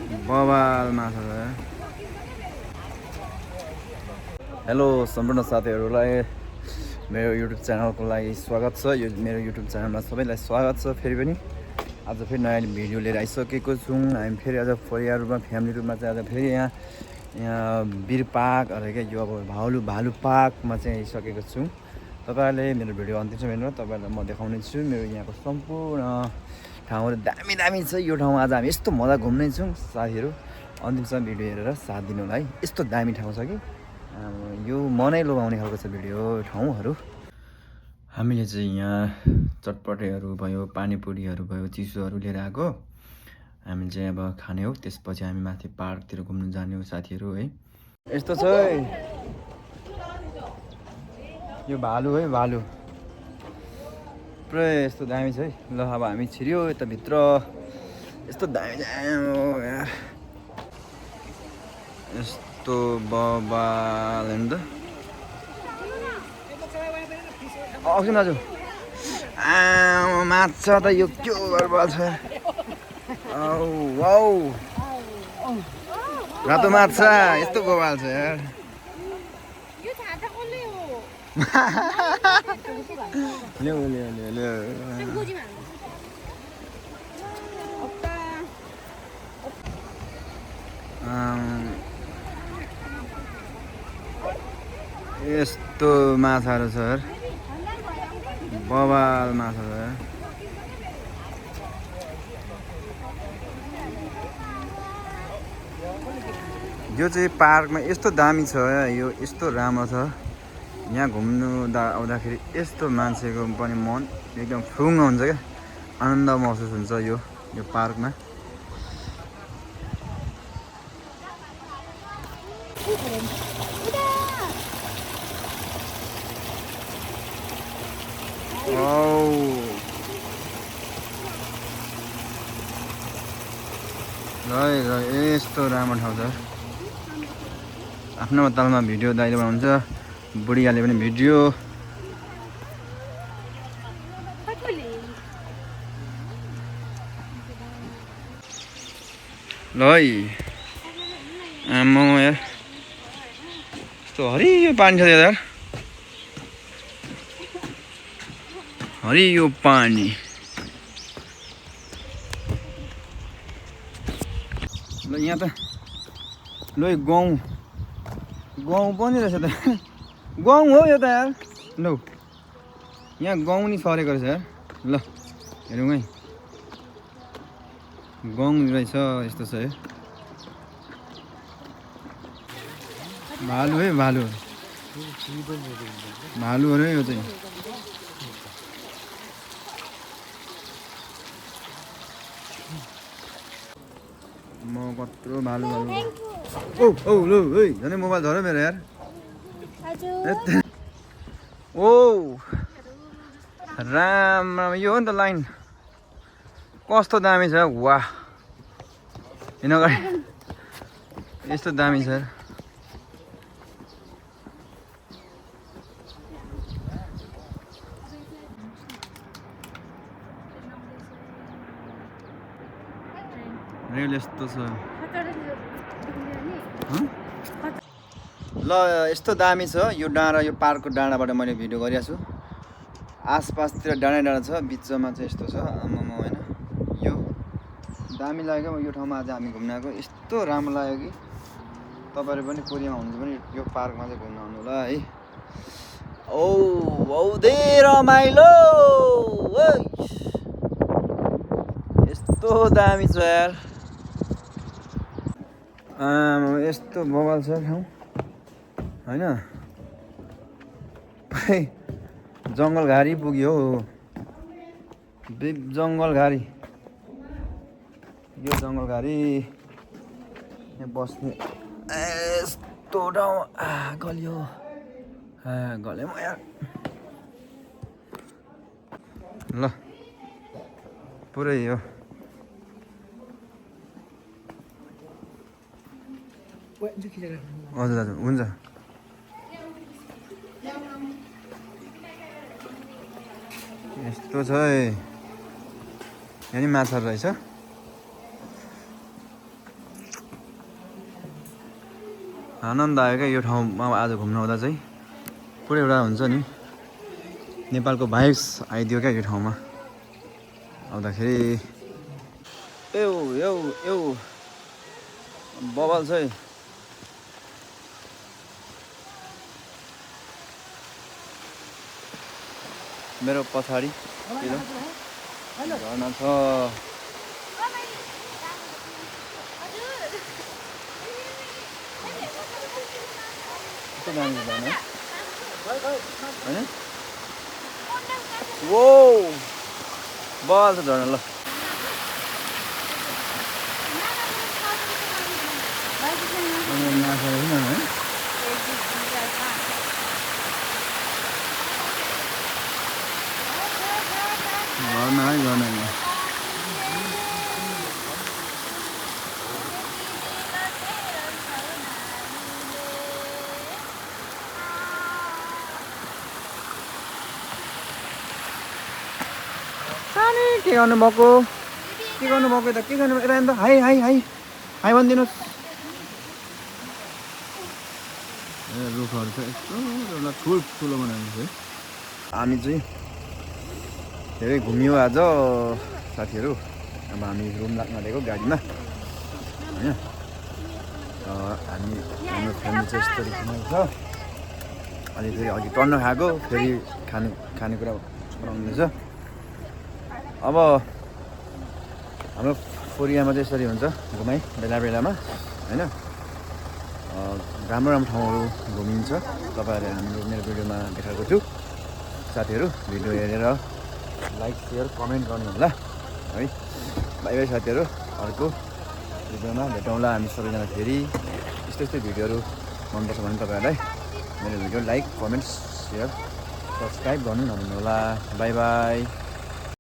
बवाल माछा छ। हेलो सम्पूर्ण साथीहरूलाई मेरो युट्युब च्यानलको लागि स्वागत छ। यो मेरो युट्युब च्यानलमा सबैलाई स्वागत छ। फेरि पनि आज फेरि नयाँ भिडियो लिएर आइसकेको छौँ। हामी फेरि आज परिवार रूपमा फ्यामिली रूपमा चाहिँ आज फेरि यहाँ वीर पार्क अरे क्या यो अब भालु पार्कमा चाहिँ आइसकेको छौँ। तपाईँहरूले मेरो भिडियो अन्तिमसम्म हेर्नु, तपाईँहरूलाई म देखाउने छु मेरो यहाँको सम्पूर्ण ठाउँहरू दामी दामी छ। यो ठाउँमा आज हामी यस्तो मजा घुम्ने छौँ। साथीहरू अन्तिमसम्म भिडियो हेरेर साथ दिनु होला है। यस्तो दामी ठाउँ छ कि यो मनै लोभाउने खालको छ भिडियो ठाउँहरू। हामीले चाहिँ यहाँ चटपटेहरू भयो, पानीपुरीहरू भयो, चिसोहरू लिएर आएको। हामी चाहिँ अब खाने हो, त्यसपछि हामी माथि पार्कतिर घुम्नु जाने हो साथीहरू है। यस्तो छ है यो भालु है, भालु पुरै यस्तो दामी छ है। ल अब हामी छिर्यो यता भित्र। यस्तो दामी हो यार, यस्तो बबाल हेर्नु त। किन आज माछा त यो के बर्बाद छ। वाउ रातो माछा यस्तो बबाल छ यार। ल्याउ ल्याउ ल्याउ ल्याउ यस्तो माछाहरू छ यार, बबाल माछा छ यार। यो चाहिँ पार्कमा यस्तो दामी छ यो, यस्तो राम्रो छ। यहाँ घुम्नु आउँदाखेरि यस्तो मान्छेको पनि मन एकदम फुङ्ग हुन्छ क्या, आनन्द महसुस हुन्छ यो पार्कमा। ल यस्तो राम्रो ठाउँ छ। आफ्नो तालमा भिडियो दाइले बनाउँछ, बुढियाले पनि भिडियो। ल है आम्मा यार यस्तो हरियो पानी छ यार, हरियो पानी। ल यहाँ त ल गाउँ पनि रहेछ त। गाउँ हो यो त यार। ल यहाँ गाउँ नि सरेको रहेछ यार। ल हेरौँ है, गाउँ रहेछ यस्तो छ है। भालु है, भालु भालुहरू है यो चाहिँ। म कत्रो भालु ओ ल है झन् मोबाइल झऱ्यो मेरो यार। ओ राम यो हो नि त लाइन, कस्तो दामी छ वाह। हिँड अगाडि यस्तो दामी छ। रेल यस्तो छ। ल यस्तो दामी छ यो डाँडा, यो पार्कको डाँडाबाट मैले भिडियो गरिरहेको छु। आसपासतिर डाँडा छ, बिचमा चाहिँ यस्तो छ। आम्मामा होइन यो दामी लाग्यो यो ठाउँमा आज हामी घुम्न आएको। यस्तो राम्रो लाग्यो कि तपाईँहरू पनि पुरीमा हुनुहुन्छ भने यो पार्कमा चाहिँ घुम्न आउनु होला है। औ औदे रमाइलो यस्तो दामी छ यार। यस्तो बवाल छ ठाउँ होइन, जङ्गल घारी पुग्यो हो, जङ्गल घारी। यो जङ्गल घारी यहाँ बस्ने यस्तो ठाउँ। गल्यो गल्यो म यार। ल पुरै हो हजुर हजुर हुन्छ। यस्तो छ है, यहाँ नि माछा रहेछ। आनन्द आयो क्या यो ठाउँमा आज घुम्न आउँदा चाहिँ पुरै एउटा हुन्छ नि नेपालको भाइब्स आइदियो क्या यो ठाउँमा आउँदाखेरि यो बबल चाहिँ मेरो पछाडि झरना छ होइन वो बल छ झर्ना ल झर्ना है झर्ना के गर्नुभएको यता के गर्नु यता अन्त हाई भनिदिनुहोस् रुखहरू चाहिँ यस्तो ठुलो बनाएको छ है हामी चाहिँ धेरै घुम्यौँ आज साथीहरू अब हामी रुम लाग्न दिएको गाडीमा होइन हाम्रो फ्यामिली चाहिँ यस्तो देखिएको छ अनि फेरि अघि टर्न खाएको फेरि खानेकुरा बनाउँदैछ अब हाम्रो कोरियामा चाहिँ यसरी हुन्छ घुमाइ बेलामा होइन राम्रो ठाउँहरू घुमिन्छ तपाईँहरूले हाम्रो मेरो भिडियोमा देखाएको छु साथीहरू भिडियो हेरेर लाइक सेयर कमेन्ट गर्नु होला है बाई बाई साथीहरू अर्को भिडियोमा भेटौँला हामी सबैजना फेरि यस्तै भिडियोहरू मनपर्छ भने तपाईँहरूलाई मेरो video like comment share subscribe गर्नु नभन्नु होला बाई बाई